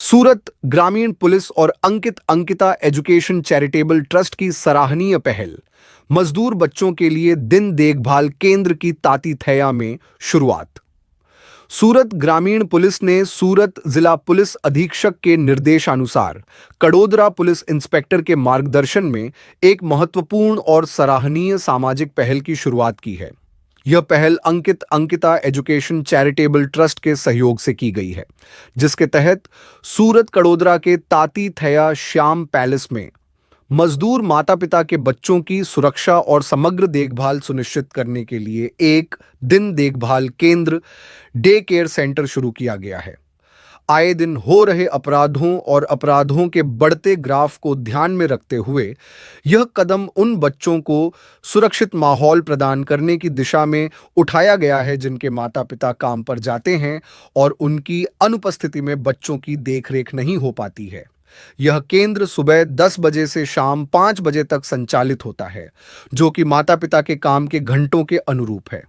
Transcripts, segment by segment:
सूरत ग्रामीण पुलिस और अंकित Ankita education charitable trust की सराहनीय पहल। मजदूर बच्चों के लिए दिन देखभाल केंद्र की ताती थैया में शुरुआत। सूरत ग्रामीण पुलिस ने सूरत जिला पुलिस अधीक्षक के निर्देशानुसार कड़ोदरा पुलिस इंस्पेक्टर के मार्गदर्शन में एक महत्वपूर्ण और सराहनीय सामाजिक पहल की शुरुआत की है। यह पहल अंकित अंकिता एजुकेशन चैरिटेबल ट्रस्ट के सहयोग से की गई है, जिसके तहत सूरत कड़ोदरा के ताती थैया श्याम पैलेस में मजदूर माता पिता के बच्चों की सुरक्षा और समग्र देखभाल सुनिश्चित करने के लिए एक दिन देखभाल केंद्र डे केयर सेंटर शुरू किया गया है। आए दिन हो रहे अपराधों और अपराधों के बढ़ते ग्राफ को ध्यान में रखते हुए यह कदम उन बच्चों को सुरक्षित माहौल प्रदान करने की दिशा में उठाया गया है जिनके माता पिता काम पर जाते हैं और उनकी अनुपस्थिति में बच्चों की देखरेख नहीं हो पाती है। यह केंद्र सुबह 10 बजे से शाम 5 बजे तक संचालित होता है, जो कि माता पिता के काम के घंटों के अनुरूप है।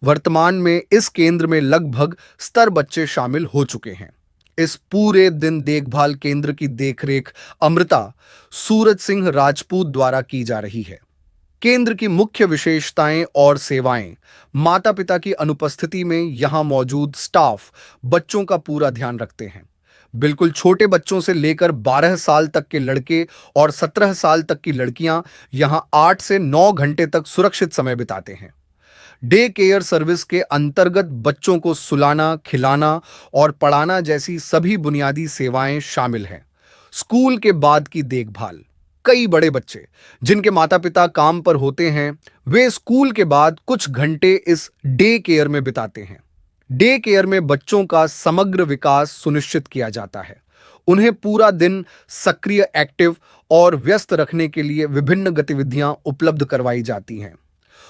वर्तमान में इस केंद्र में लगभग 70 बच्चे शामिल हो चुके हैं। इस पूरे दिन देखभाल केंद्र की देखरेख अमृता सूरज सिंह राजपूत द्वारा की जा रही है। केंद्र की मुख्य विशेषताएं और सेवाएं। माता पिता की अनुपस्थिति में यहां मौजूद स्टाफ बच्चों का पूरा ध्यान रखते हैं। बिल्कुल छोटे बच्चों से लेकर 12 साल तक के लड़के और 17 साल तक की लड़कियां यहां 8 से 9 घंटे तक सुरक्षित समय बिताते हैं। डे केयर सर्विस के अंतर्गत बच्चों को सुलाना, खिलाना और पढ़ाना जैसी सभी बुनियादी सेवाएं शामिल हैं। स्कूल के बाद की देखभाल। कई बड़े बच्चे जिनके माता पिता काम पर होते हैं, वे स्कूल के बाद कुछ घंटे इस डे केयर में बिताते हैं। डे केयर में बच्चों का समग्र विकास सुनिश्चित किया जाता है। उन्हें पूरा दिन सक्रिय, एक्टिव और व्यस्त रखने के लिए विभिन्न गतिविधियां उपलब्ध करवाई जाती हैं।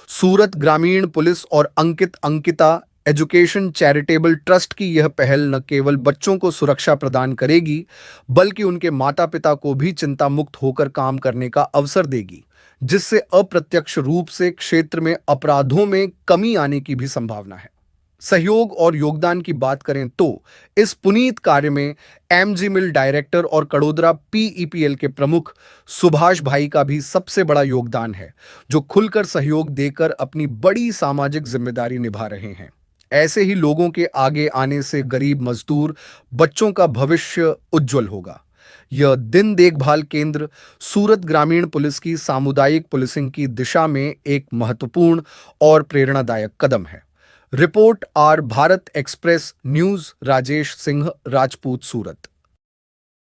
सूरत ग्रामीण पुलिस और अंकित अंकिता एजुकेशन चैरिटेबल ट्रस्ट की यह पहल न केवल बच्चों को सुरक्षा प्रदान करेगी, बल्कि उनके माता पिता को भी चिंता मुक्त होकर काम करने का अवसर देगी, जिससे अप्रत्यक्ष रूप से क्षेत्र में अपराधों में कमी आने की भी संभावना है। सहयोग और योगदान की बात करें तो इस पुनीत कार्य में एमजी मिल डायरेक्टर और कड़ोदरा पीईपीएल के प्रमुख सुभाष भाई का भी सबसे बड़ा योगदान है, जो खुलकर सहयोग देकर अपनी बड़ी सामाजिक जिम्मेदारी निभा रहे हैं। ऐसे ही लोगों के आगे आने से गरीब मजदूर बच्चों का भविष्य उज्जवल होगा। यह दिन देखभाल केंद्र सूरत ग्रामीण पुलिस की सामुदायिक पुलिसिंग की दिशा में एक महत्वपूर्ण और प्रेरणादायक कदम है। रिपोर्ट आर भारत एक्सप्रेस न्यूज, राजेश सिंह, राजपूत, सूरत।